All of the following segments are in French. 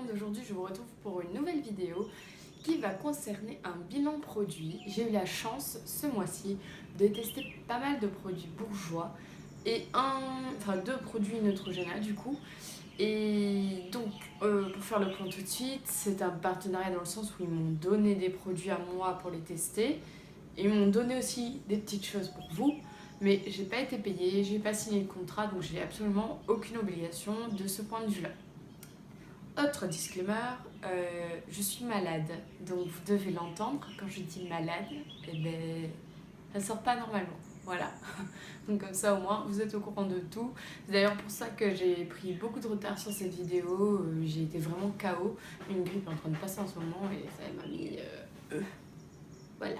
monde, aujourd'hui je vous retrouve pour une nouvelle vidéo qui va concerner un bilan produit. J'ai eu la chance ce mois-ci de tester pas mal de produits bourgeois et deux produits Neutrogena du coup. Et donc pour faire le point tout de suite, c'est un partenariat dans le sens où ils m'ont donné des produits à moi pour les tester. Ils m'ont donné aussi des petites choses pour vous. Mais j'ai pas été payée, j'ai pas signé le contrat, donc j'ai absolument aucune obligation de ce point de vue-là. Autre disclaimer, je suis malade, donc vous devez l'entendre, quand je dis malade, eh ben, ça sort pas normalement, voilà. Donc comme ça au moins vous êtes au courant de tout. C'est d'ailleurs pour ça que j'ai pris beaucoup de retard sur cette vidéo, j'ai été vraiment KO, une grippe est en train de passer en ce moment et ça m'a mis... voilà.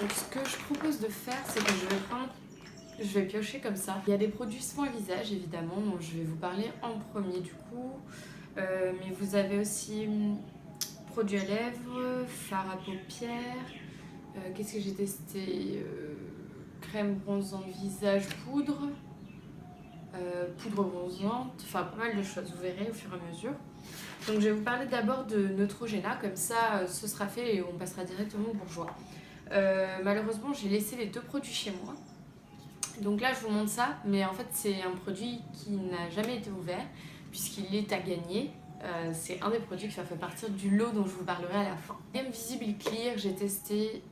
Donc ce que je propose de faire, c'est que je vais piocher comme ça. Il y a des produits soins visage évidemment, dont je vais vous parler en premier du coup. Mais vous avez aussi produits à lèvres, fard à paupières. Qu'est-ce que j'ai testé crème bronzante visage, poudre. Poudre bronzante, enfin pas mal de choses, vous verrez au fur et à mesure. Donc je vais vous parler d'abord de Neutrogena, comme ça ce sera fait et on passera directement au bourgeois. Malheureusement j'ai laissé les deux produits chez moi. Donc là je vous montre ça, mais en fait c'est un produit qui n'a jamais été ouvert puisqu'il est à gagner. C'est un des produits qui va faire partir du lot dont je vous parlerai à la fin. Game Visible Clear, j'ai testé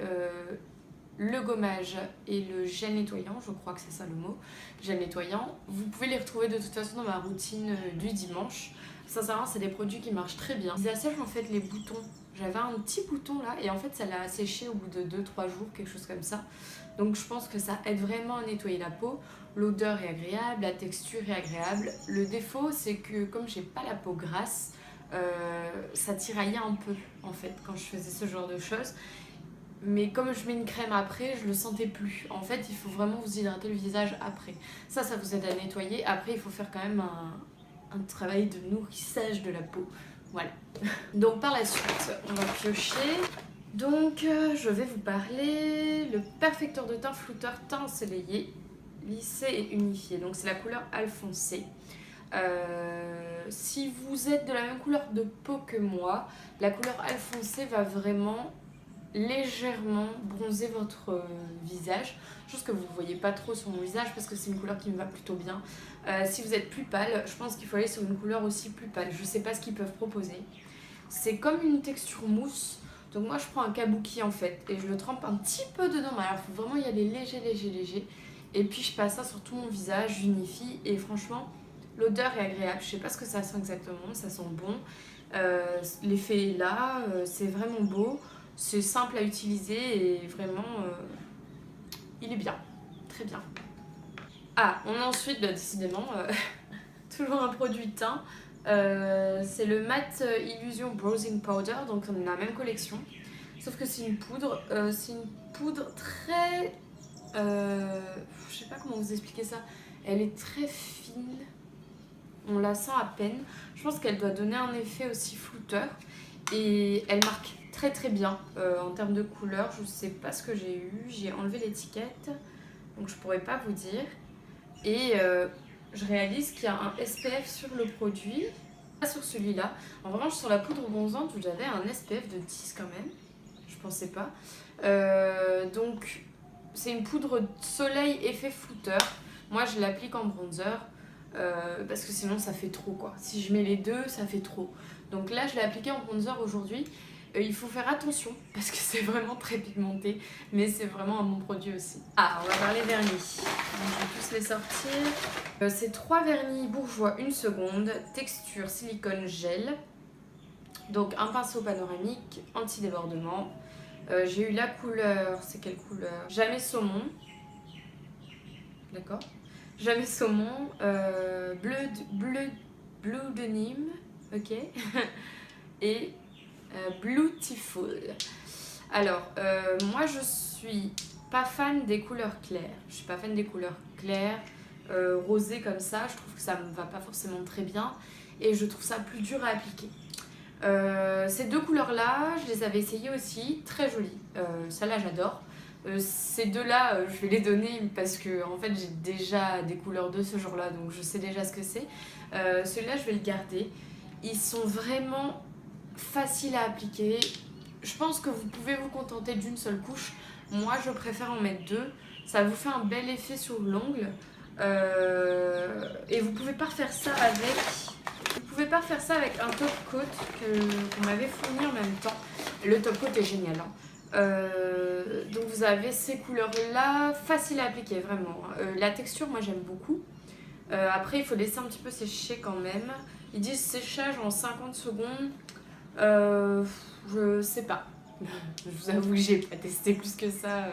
le gommage et le gel nettoyant, je crois que c'est ça le mot, gel nettoyant. Vous pouvez les retrouver de toute façon dans ma routine du dimanche. Sincèrement c'est des produits qui marchent très bien. Ils assèchent en fait les boutons. J'avais un petit bouton là et en fait ça l'a asséché au bout de 2-3 jours, quelque chose comme ça. Donc je pense que ça aide vraiment à nettoyer la peau. L'odeur est agréable, la texture est agréable. Le défaut c'est que comme j'ai pas la peau grasse, ça tiraillait un peu en fait quand je faisais ce genre de choses. Mais comme je mets une crème après, je le sentais plus. En fait, il faut vraiment vous hydrater le visage après. Ça vous aide à nettoyer. Après, il faut faire quand même un travail de nourrissage de la peau. Voilà. Donc par la suite, on va piocher. Donc je vais vous parler le perfecteur de teint flouteur teint ensoleillé, lissé et unifié. Donc c'est la couleur Alfoncé. Si vous êtes de la même couleur de peau que moi, la couleur Alfoncé va vraiment légèrement bronzer votre visage, chose que vous ne voyez pas trop sur mon visage parce que c'est une couleur qui me va plutôt bien. Si vous êtes plus pâle, je pense qu'il faut aller sur une couleur aussi plus pâle. Je sais pas ce qu'ils peuvent proposer. C'est comme une texture mousse, donc moi je prends un kabuki en fait et je le trempe un petit peu dedans. Alors il faut vraiment y aller léger et puis je passe ça sur tout mon visage, j'unifie et franchement l'odeur est agréable. Je sais pas ce que ça sent exactement, ça sent bon. L'effet est là, c'est vraiment beau. C'est simple à utiliser et vraiment, il est bien, très bien. Ah, on a ensuite, décidément, toujours un produit teint. C'est le Matte Illusion Browsing Powder, donc on est dans la même collection. Sauf que c'est une poudre très... je sais pas comment vous expliquer ça. Elle est très fine, on la sent à peine. Je pense qu'elle doit donner un effet aussi flouteur. Et elle marque très bien en termes de couleur. Je sais pas ce que j'ai enlevé l'étiquette donc je pourrais pas vous dire. Et je réalise qu'il y a un SPF sur le produit, pas sur celui-là. En revanche sur la poudre bronzante j'avais un SPF de 10 quand même, je pensais pas. Donc c'est une poudre soleil effet flouteur. Moi je l'applique en bronzer parce que sinon ça fait trop quoi. Si je mets les deux ça fait trop. Donc là je l'ai appliqué en bronzer aujourd'hui. Il faut faire attention parce que c'est vraiment très pigmenté, mais c'est vraiment un bon produit aussi. Ah, on va parler vernis. Donc, je vais tous les sortir. C'est 3 vernis bourgeois 1 seconde, texture silicone gel. Donc un pinceau panoramique, anti-débordement. J'ai eu la couleur, c'est quelle couleur? Jamais saumon. D'accord. Jamais saumon, bleu de Nîmes, ok. Et Beautiful. Alors, moi je suis pas fan des couleurs claires. Je suis pas fan des couleurs claires, rosées comme ça. Je trouve que ça me va pas forcément très bien et je trouve ça plus dur à appliquer. Ces deux couleurs là, je les avais essayées aussi, très jolies. Celle-là j'adore. Ces deux-là, je vais les donner parce que en fait j'ai déjà des couleurs de ce genre-là, donc je sais déjà ce que c'est. Celui-là, je vais le garder. Ils sont vraiment faciles à appliquer. Je pense que vous pouvez vous contenter d'une seule couche. Moi, je préfère en mettre deux. Ça vous fait un bel effet sur l'ongle. Et vous pouvez pas refaire ça avec... Vous pouvez pas refaire ça avec un top coat qu'on m'avait fourni en même temps. Le top coat est génial. Hein. Donc vous avez ces couleurs-là, facile à appliquer vraiment. La texture, moi j'aime beaucoup. Après, il faut laisser un petit peu sécher quand même. Ils disent séchage en 50 secondes. Je sais pas. Je vous avoue que j'ai pas testé plus que ça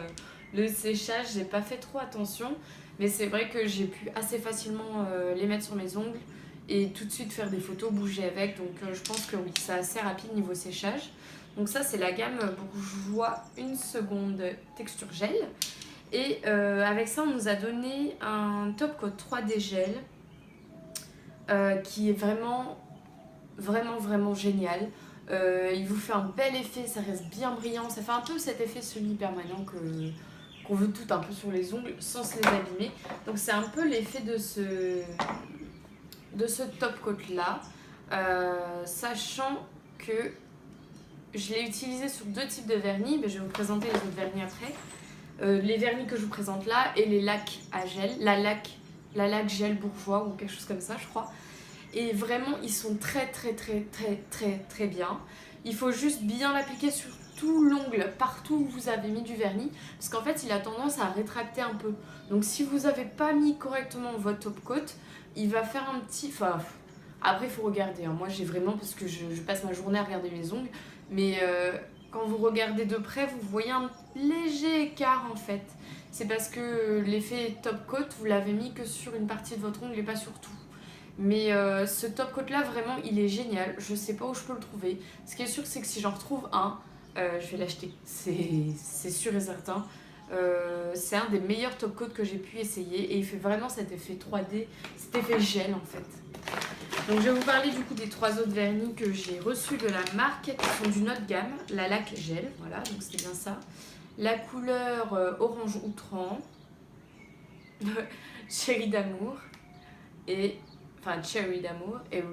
le séchage. J'ai pas fait trop attention. Mais c'est vrai que j'ai pu assez facilement les mettre sur mes ongles et tout de suite faire des photos, bouger avec. Donc je pense que oui, c'est assez rapide niveau séchage. Donc ça, c'est la gamme Bourjois 1 seconde texture gel. Et avec ça, on nous a donné un top coat 3D gel qui est vraiment génial. Il vous fait un bel effet, ça reste bien brillant. Ça fait un peu cet effet semi-permanent qu'on veut tout un peu sur les ongles sans se les abîmer. Donc c'est un peu l'effet de ce top coat là. Sachant que je l'ai utilisé sur deux types de vernis. Mais je vais vous présenter les autres vernis après. Les vernis que je vous présente là et les lacs à gel, la lac gel bourgeois ou quelque chose comme ça je crois. Et vraiment ils sont très bien. Il faut juste bien l'appliquer sur tout l'ongle, partout où vous avez mis du vernis, parce qu'en fait il a tendance à rétracter un peu. Donc si vous n'avez pas mis correctement votre top coat, il va faire un petit... Enfin, après il faut regarder, hein. Moi j'ai vraiment, parce que je passe ma journée à regarder mes ongles, mais... quand vous regardez de près, vous voyez un léger écart en fait. C'est parce que l'effet top coat, vous l'avez mis que sur une partie de votre ongle et pas sur tout. Mais ce top coat là, vraiment, il est génial. Je sais pas où je peux le trouver. Ce qui est sûr, c'est que si j'en retrouve un, je vais l'acheter. C'est sûr et certain. C'est un des meilleurs top coat que j'ai pu essayer. Et il fait vraiment cet effet 3D, cet effet gel en fait. Donc je vais vous parler du coup des trois autres vernis que j'ai reçus de la marque qui sont d'une autre gamme, la lac gel, voilà, donc c'est bien ça. La couleur orange outrant, Cherry d'amour et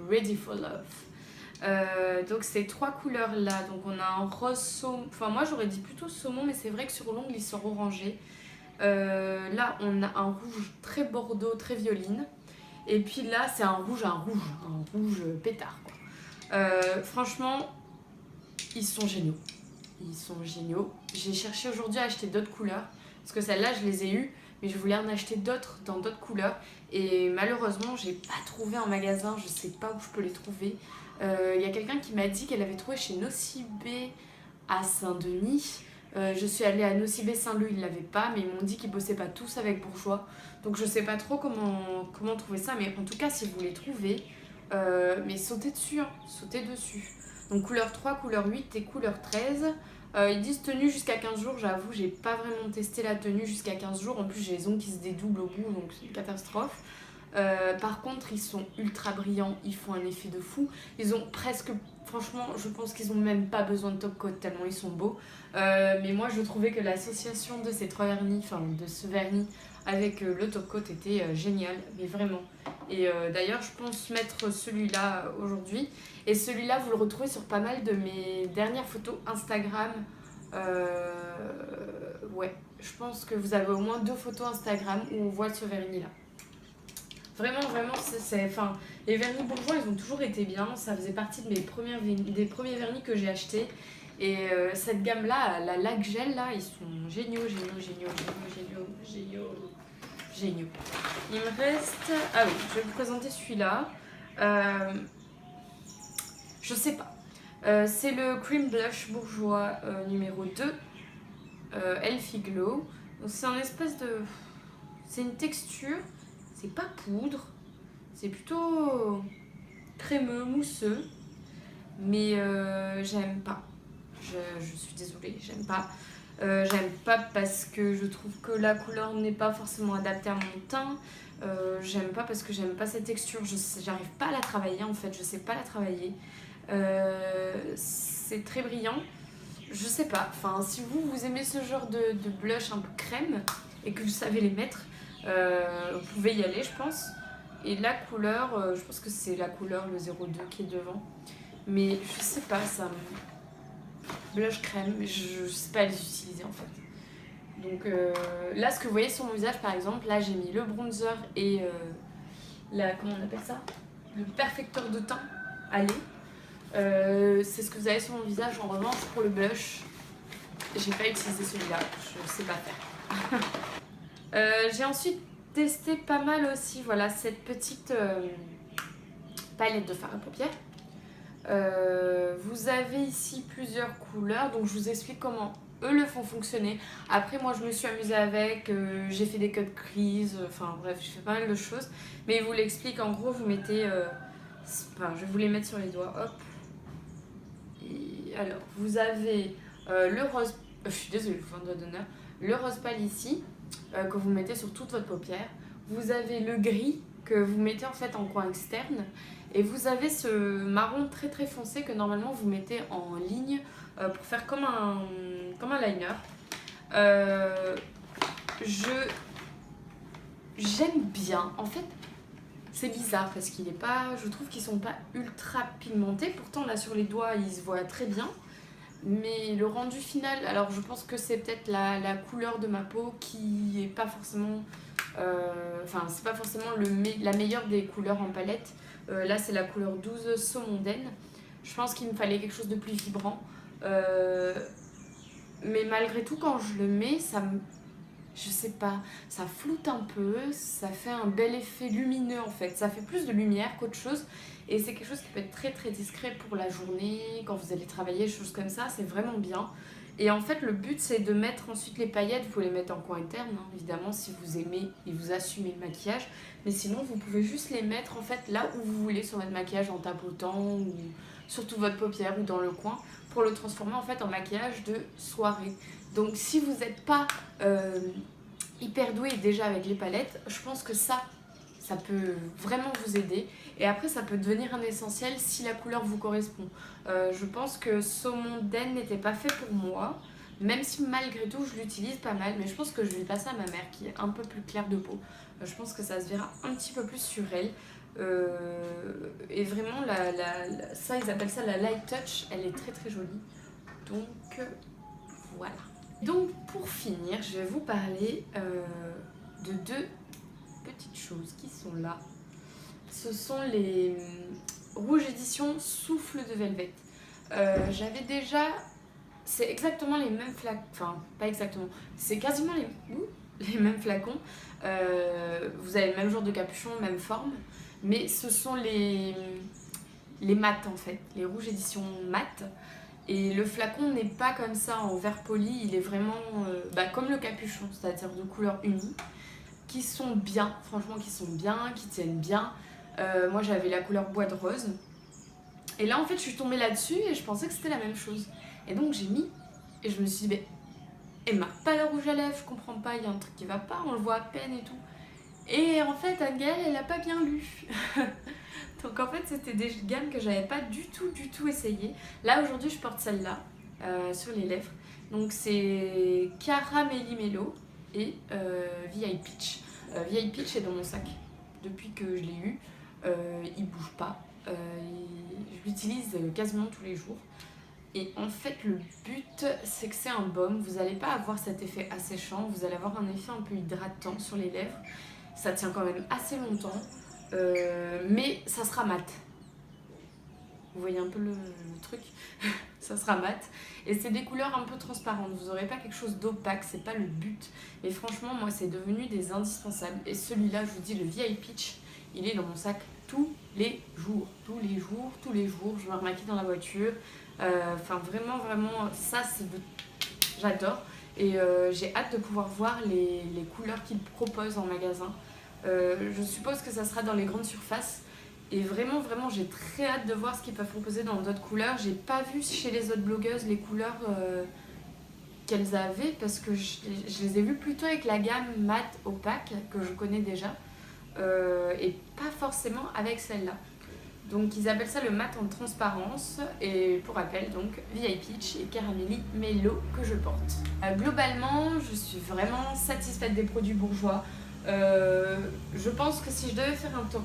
Ready for Love. Donc ces trois couleurs là, donc on a un rose saumon, enfin moi j'aurais dit plutôt saumon, mais c'est vrai que sur l'ongle il sort orangé. Là on a un rouge très bordeaux, très violine. Et puis là, c'est un rouge pétard, quoi. Franchement, ils sont géniaux. Ils sont géniaux. J'ai cherché aujourd'hui à acheter d'autres couleurs. Parce que celles-là, je les ai eues. Mais je voulais en acheter d'autres dans d'autres couleurs. Et malheureusement, j'ai pas trouvé en magasin. Je sais pas où je peux les trouver. Y a quelqu'un qui m'a dit qu'elle avait trouvé chez Nocibé à Saint-Denis. Je suis allée à Nocibé Saint-Leu, ils l'avaient pas, mais ils m'ont dit qu'ils bossaient pas tous avec Bourjois. Donc je sais pas trop comment trouver ça, mais en tout cas si vous les trouvez, mais sautez dessus, hein, sautez dessus. Donc couleur 3, couleur 8 et couleur 13. Ils disent tenue jusqu'à 15 jours, j'avoue, j'ai pas vraiment testé la tenue jusqu'à 15 jours. En plus j'ai les ongles qui se dédoublent au bout, donc c'est une catastrophe. Par contre, ils sont ultra brillants, ils font un effet de fou. Ils ont presque, franchement, je pense qu'ils ont même pas besoin de top coat tellement ils sont beaux. Mais moi, je trouvais que l'association de ces trois vernis, enfin de ce vernis avec le top coat était génial, mais vraiment. Et d'ailleurs, je pense mettre celui-là aujourd'hui. Et celui-là, vous le retrouvez sur pas mal de mes dernières photos Instagram. Ouais, je pense que vous avez au moins 2 photos Instagram où on voit ce vernis-là. Vraiment, enfin, les vernis bourgeois, ils ont toujours été bien. Ça faisait partie de des premiers vernis que j'ai achetés. Et cette gamme-là, la lac gel, là, ils sont géniaux. Il me reste... Ah oui, je vais vous présenter celui-là. Je sais pas. C'est le Cream Blush Bourjois numéro 2. Elfie Glow. Donc c'est un espèce de... C'est une texture... C'est pas poudre, c'est plutôt crémeux, mousseux, mais j'aime pas. Je suis désolée, j'aime pas. J'aime pas parce que je trouve que la couleur n'est pas forcément adaptée à mon teint. J'aime pas parce que j'aime pas cette texture. J'arrive pas à la travailler en fait, je sais pas la travailler. C'est très brillant. Je sais pas, enfin si vous aimez ce genre de blush un peu crème et que vous savez les mettre, vous pouvez y aller je pense. Et la couleur, je pense que c'est la couleur le 02 qui est devant. Mais je sais pas, ça me... Blush crème, mais je sais pas les utiliser en fait. Donc là, ce que vous voyez sur mon visage par exemple, là j'ai mis le bronzer et comment on appelle ça, le perfecteur de teint à lait. C'est ce que vous avez sur mon visage. En revanche, pour le blush, j'ai pas utilisé celui-là, je sais pas faire. J'ai ensuite testé pas mal aussi, voilà, cette petite palette de fard à paupières. Vous avez ici plusieurs couleurs, donc je vous explique comment eux le font fonctionner. Après moi je me suis amusée avec, j'ai fait des cut crease, enfin bref j'ai fait pas mal de choses. Mais ils vous l'expliquent, en gros vous mettez, enfin je vais vous les mettre sur les doigts, hop. Et alors vous avez le rose, je suis désolée je vous fais un doigt d'honneur, le rose pâle ici, que vous mettez sur toute votre paupière. Vous avez le gris que vous mettez en fait en coin externe. Et vous avez ce marron très très foncé que normalement vous mettez en ligne pour faire comme un liner. J'aime bien. En fait, c'est bizarre parce qu'il est pas, je trouve qu'ils sont pas ultra pigmentés. Pourtant là sur les doigts ils se voient très bien. Mais le rendu final, alors je pense que c'est peut-être la couleur de ma peau qui est pas forcément... Enfin, c'est pas forcément la meilleure des couleurs en palette. Là, c'est la couleur 12 saumondaine. Je pense qu'il me fallait quelque chose de plus vibrant. Mais malgré tout, quand je le mets, je sais pas, ça floute un peu, ça fait un bel effet lumineux en fait. Ça fait plus de lumière qu'autre chose. Et c'est quelque chose qui peut être très très discret pour la journée, quand vous allez travailler, des choses comme ça, c'est vraiment bien. Et en fait, le but, c'est de mettre ensuite les paillettes. Vous les mettez en coin interne, hein, évidemment, si vous aimez et vous assumez le maquillage. Mais sinon, vous pouvez juste les mettre en fait là où vous voulez sur votre maquillage, en tapotant ou sur toute votre paupière ou dans le coin, pour le transformer en fait en maquillage de soirée. Donc, si vous n'êtes pas hyper doué déjà avec les palettes, je pense que ça peut vraiment vous aider. Et après, ça peut devenir un essentiel si la couleur vous correspond. Je pense que Saumondaine n'était pas fait pour moi, même si malgré tout, je l'utilise pas mal. Mais je pense que je vais passer à ma mère, qui est un peu plus claire de peau. Je pense que ça se verra un petit peu plus sur elle. Et vraiment, ça, ils appellent ça la light touch. Elle est très très jolie. Donc, voilà. Donc, pour finir, je vais vous parler de deux petites choses qui sont là. Ce sont les rouges édition Souffle de Velvet. J'avais déjà... C'est exactement les mêmes flacons. Enfin, pas exactement. C'est quasiment les mêmes flacons. Vous avez le même genre de capuchon, même forme. Mais ce sont les mat en fait. Les rouges édition mat. Et le flacon n'est pas comme ça en verre poli. Il est vraiment comme le capuchon, c'est-à-dire de couleur unie. Qui sont bien, franchement qui sont bien, qui tiennent bien. Moi j'avais la couleur bois de rose. Et là en fait je suis tombée là-dessus et je pensais que c'était la même chose. Et donc j'ai mis et je me suis dit, elle marque pas le rouge à lèvres, je comprends pas, il y a un truc qui va pas, on le voit à peine et tout. Et en fait Anne-Gaëlle elle a pas bien lu. Donc en fait c'était des gammes que j'avais pas du tout essayé. Là aujourd'hui je porte celle-là sur les lèvres. Donc c'est Caramelli Mello et VI Peach. VI Peach est dans mon sac depuis que je l'ai eu. Il bouge pas. Je l'utilise quasiment tous les jours. Et en fait, le but, c'est que c'est un baume. Vous n'allez pas avoir cet effet asséchant. Vous allez avoir un effet un peu hydratant sur les lèvres. Ça tient quand même assez longtemps. Mais ça sera mat. Vous voyez un peu le truc. Ça sera mat. Et c'est des couleurs un peu transparentes. Vous n'aurez pas quelque chose d'opaque. C'est pas le but. Et franchement, moi, c'est devenu des indispensables. Et celui-là, je vous dis, le VI Peach, il est dans mon sac tous les jours. Tous les jours. Je me remaquille dans la voiture. Enfin, vraiment, ça, j'adore. Et j'ai hâte de pouvoir voir les couleurs qu'ils proposent en magasin. Je suppose que ça sera dans les grandes surfaces. Et vraiment, j'ai très hâte de voir ce qu'ils peuvent proposer dans d'autres couleurs. J'ai pas vu chez les autres blogueuses les couleurs qu'elles avaient parce que je les ai vues plutôt avec la gamme mat opaque que je connais déjà et pas forcément avec celle-là. Donc ils appellent ça le mat en transparence et pour rappel donc VI Peach et Caramelli Mello que je porte. Globalement, je suis vraiment satisfaite des produits bourgeois. Je pense que si je devais faire un top...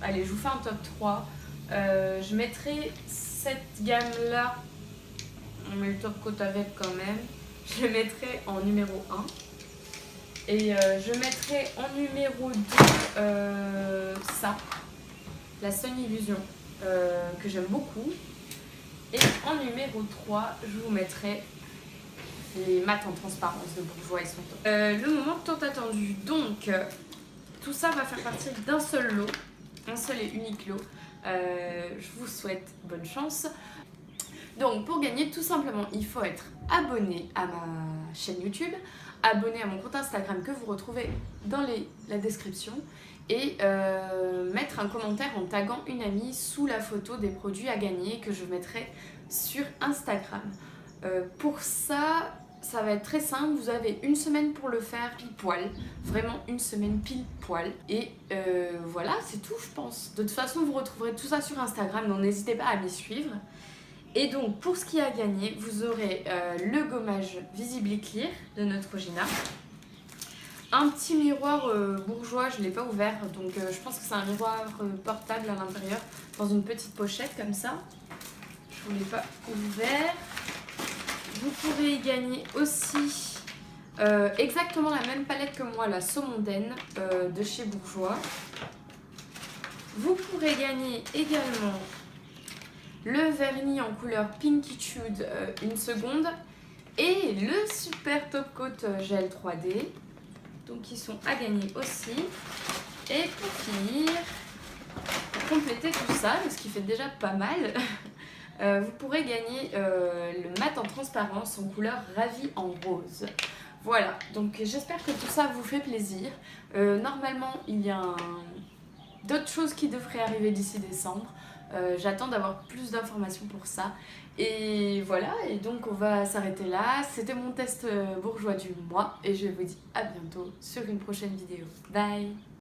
Allez, je vous fais un top 3. Je mettrais cette gamme-là, on met le top coat avec quand même, je le mettrais en numéro 1. Et je mettrais en numéro 2 ça, la Sun Illusion, que j'aime beaucoup. Et en numéro 3, je vous mettrai les mat en transparence de Bourjois et son top. Le moment tant attendu. Donc, tout ça va faire partie d'un seul lot, un seul et unique lot. Je vous souhaite bonne chance. Donc, pour gagner, tout simplement, il faut être abonné à ma chaîne YouTube, abonné à mon compte Instagram que vous retrouvez dans la description et mettre un commentaire en taguant une amie sous la photo des produits à gagner que je mettrai sur Instagram. Pour ça, ça va être très simple, vous avez une semaine pour le faire pile poil, vraiment une semaine pile poil. Et voilà, c'est tout je pense. De toute façon, vous retrouverez tout ça sur Instagram, donc n'hésitez pas à m'y suivre. Et donc, pour ce qui est à gagner, vous aurez le gommage Visibly Clear de Neutrogena. Un petit miroir Bourjois, je ne l'ai pas ouvert, donc je pense que c'est un miroir portable à l'intérieur, dans une petite pochette comme ça. Je ne l'ai pas ouvert. Vous pourrez y gagner aussi exactement la même palette que moi, la Saumondaine de chez Bourjois. Vous pourrez gagner également le vernis en couleur Pinkytude 1 seconde et le super top coat gel 3D, donc ils sont à gagner aussi. Et pour finir, pour compléter tout ça, ce qui fait déjà pas mal, vous pourrez gagner le mat en transparence en couleur ravie en rose. Voilà, donc j'espère que tout ça vous fait plaisir. Normalement, il y a d'autres choses qui devraient arriver d'ici décembre. J'attends d'avoir plus d'informations pour ça. Et voilà, et donc on va s'arrêter là. C'était mon test bourgeois du mois et je vous dis à bientôt sur une prochaine vidéo. Bye!